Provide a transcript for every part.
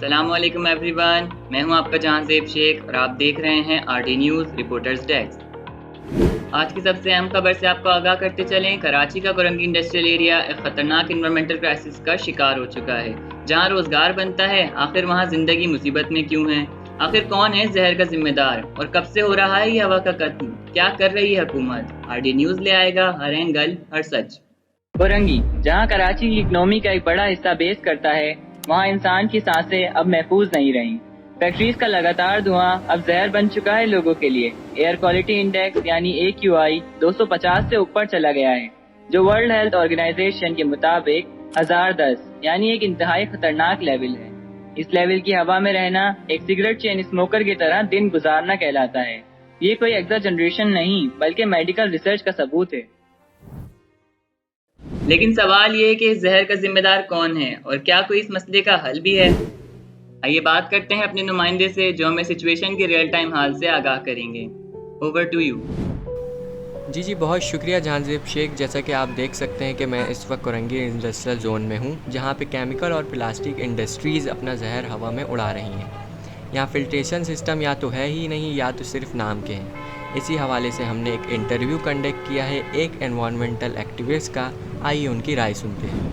السلام علیکم every one, میں ہوں آپ کا جہاں زیب شیخ اور آپ دیکھ رہے ہیں RT نیوز رپورٹرز ڈیسک۔ آج کی سب سے اہم خبر سے آپ کو آگاہ کرتے چلیں۔ کراچی کا کورنگی انڈسٹریل ایریا ایک خطرناک انوائرمنٹل کرائسس کا شکار ہو چکا ہے۔ جہاں روزگار بنتا ہے، آخر وہاں زندگی مصیبت میں کیوں ہے؟ آخر کون ہے زہر کا ذمہ دار اور کب سے ہو رہا ہے یہ ہوا کا قتل؟ کیا کر رہی ہے حکومت؟ RT نیوز لے آئے گا ہر اینگل ہر سچ۔ کورنگی، جہاں کراچی کی اکنامی کا ایک بڑا حصہ بیس کرتا ہے، وہاں انسان کی سانسیں اب محفوظ نہیں رہیں۔ فیکٹریز کا لگاتار دھواں اب زہر بن چکا ہے لوگوں کے لیے۔ ایئر کوالٹی انڈیکس یعنی AQI 250 سے اوپر چلا گیا ہے، جو ورلڈ ہیلتھ آرگنائزیشن کے مطابق 1010 یعنی ایک انتہائی خطرناک لیول ہے۔ اس لیول کی ہوا میں رہنا ایک سگریٹ چین اسموکر کی طرح دن گزارنا کہلاتا ہے۔ یہ کوئی ایگزاجنریشن نہیں بلکہ میڈیکل ریسرچ کا ثبوت ہے۔ لیکن سوال یہ ہے کہ اس زہر کا ذمہ دار کون ہے اور کیا کوئی اس مسئلے کا حل بھی ہے؟ آئیے بات کرتے ہیں اپنے نمائندے سے جو ہمیں سچویشن کے ریئل ٹائم حال سے آگاہ کریں گے۔ Over to you. جی بہت شکریہ جہانزیب شیخ۔ جیسا کہ آپ دیکھ سکتے ہیں کہ میں اس وقت کورنگی انڈسٹریل زون میں ہوں، جہاں پہ کیمیکل اور پلاسٹک انڈسٹریز اپنا زہر ہوا میں اڑا رہی ہیں۔ یہاں فلٹریشن سسٹم یا تو ہے ہی نہیں یا تو صرف نام کے ہیں۔ اسی حوالے سے ہم نے ایک انٹرویو کنڈکٹ کیا ہے ایک انوائرمنٹل ایکٹیوسٹ کا، آئیے ان کی رائے سنتے ہیں۔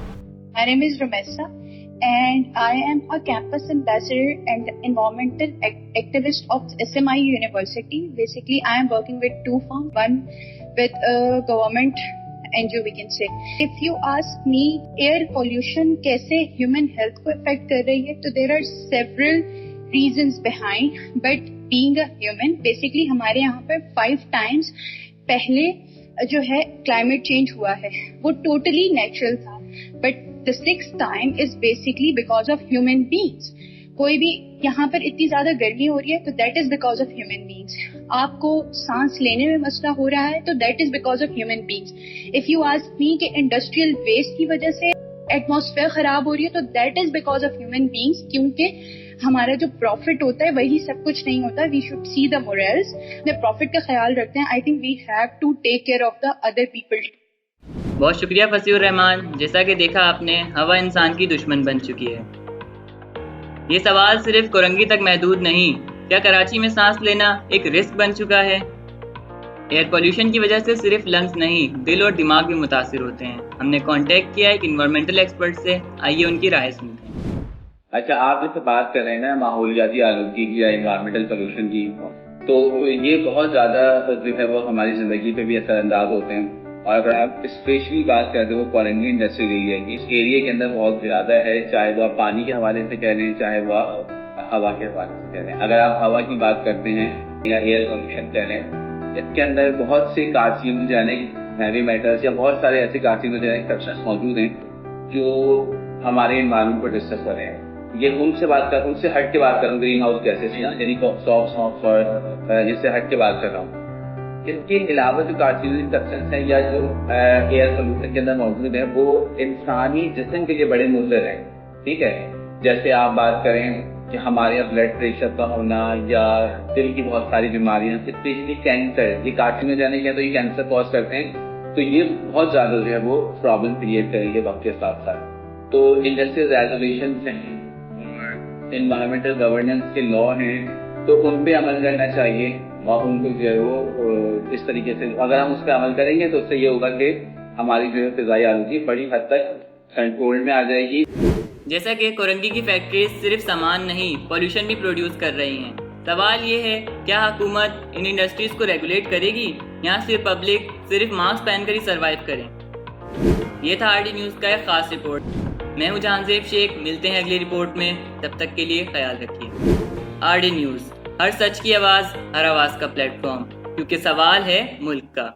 My name is Ramesa and I am a campus ambassador and environmental activist of SMI University. Basically, I am working with two firms, one with a government NGO we can say. If you ask me, air pollution kaise human health ko affect kar rahi hai, so there are several reasons behind, but being a human, basically ہمارے یہاں پہ 5 times پہلے جو ہے climate change ہوا ہے، وہ totally natural تھا، but the 6th time is basically because of human beings. کوئی بھی یہاں پر اتنی زیادہ گرمی ہو رہی ہے تو that is because of human beings. آپ کو سانس لینے میں مسئلہ ہو رہا ہے تو that is because of human beings. If you ask me کہ انڈسٹریل ویسٹ کی وجہ سے ایٹماسفیئر خراب ہو رہی ہے تو that is because of human beings، کیونکہ ہمارا جو پروفٹ ہوتا ہے وہی سب کچھ نہیں ہوتا۔ We should see the morals, اپنے پروفٹ کا خیال رکھتے ہیں۔ I think we have to take care of the other people. بہت شکریہ فصیح الرحمان۔ جیسا کہ دیکھا آپ نے، ہوا انسان کی دشمن بن چکی ہے۔ یہ سوال صرف کورنگی تک محدود نہیں، کیا کراچی میں سانس لینا ایک رسک بن چکا ہے؟ ایئر پولیوشن کی وجہ سے صرف لنگز نہیں، دل اور دماغ بھی متاثر ہوتے ہیں۔ ہم نے کانٹیکٹ کیا ایک انوائرمنٹل ایکسپرٹ سے، آئیے ان کی رائے سنتے ہیں۔ اچھا، آپ جیسے بات کر رہے ہیں نا ماحولیاتی آلودگی کی یا انوائرمنٹل پولوشن کی، تو یہ بہت زیادہ جو ہے وہ ہماری زندگی پہ بھی اثر انداز ہوتے ہیں۔ اور اگر آپ اسپیشلی بات کرتے ہو کورنگی انڈسٹریل ایریا کی، اس ایریا کے اندر بہت زیادہ ہے، چاہے وہ آپ پانی کے حوالے سے کہہ لیں چاہے وہ ہوا کے حوالے سے کہہ لیں۔ اگر آپ ہوا کی بات کرتے ہیں یا ایئر پولوشن کہہ لیں، اس کے اندر بہت سے کارسینوجینک ہیوی میٹلز یا بہت سارے ایسے کارسینوجینک سبسٹنس موجود ہیں جو ہمارے انوائرمنٹ کو ڈسٹرب کر رہے ہیں۔ یہ ان سے ہٹ کے بات کر رہا ہوں، گرین ہاؤس گیسز یعنی سموک اور جس سے ہٹ کے بات کر رہا ہوں۔ اس کے علاوہ جو کارسینوجینک سبسٹنس ہیں یا جو ایئر پولوشن کے اندر موجود ہیں وہ انسانی جسم کے لیے بڑے مضر ہیں، ٹھیک ہے؟ جیسے آپ بات کریں کہ ہمارے یہاں بلڈ پریشر کا ہونا یا دل کی بہت ساری بیماریاں، اسپیشلی کینسر، یہ کارسینوجینک ہے تو یہ کینسر کاز کرتے ہیں، تو یہ بہت زیادہ جو ہے وہ پرابلم کریٹ کریں گے وقت کے ساتھ ساتھ۔ تو انڈسٹریل ریگولیشنز ہیں، انوائرمنٹل گورننس کے لا ہیں، تو ان پہ عمل کرنا چاہیے اور ان کو جو ہے وہ اس طریقے سے اگر ہم اس پہ عمل کریں گے تو اس سے یہ ہوگا کہ ہماری جو ہے فضائی آلودگی بڑی حد تک کنٹرول میں آ جائے گی۔ جیسا کہ کورنگی کی فیکٹریز صرف سامان نہیں پولیوشن بھی پروڈیوس کر رہی ہیں، سوال یہ ہے کیا حکومت ان انڈسٹریز کو ریگولیٹ کرے گی یا صرف پبلک صرف ماسک پہن کر ہی سروائیو کرے؟ یہ تھا RT نیوز کا ایک خاص رپورٹ۔ میں ہوں جہاں زیب شیخ، ملتے ہیں اگلی رپورٹ میں، تب تک کے لیے خیال رکھیے۔ RT نیوز، ہر سچ کی آواز، ہر آواز کا پلیٹ فارم، کیونکہ سوال ہے ملک کا۔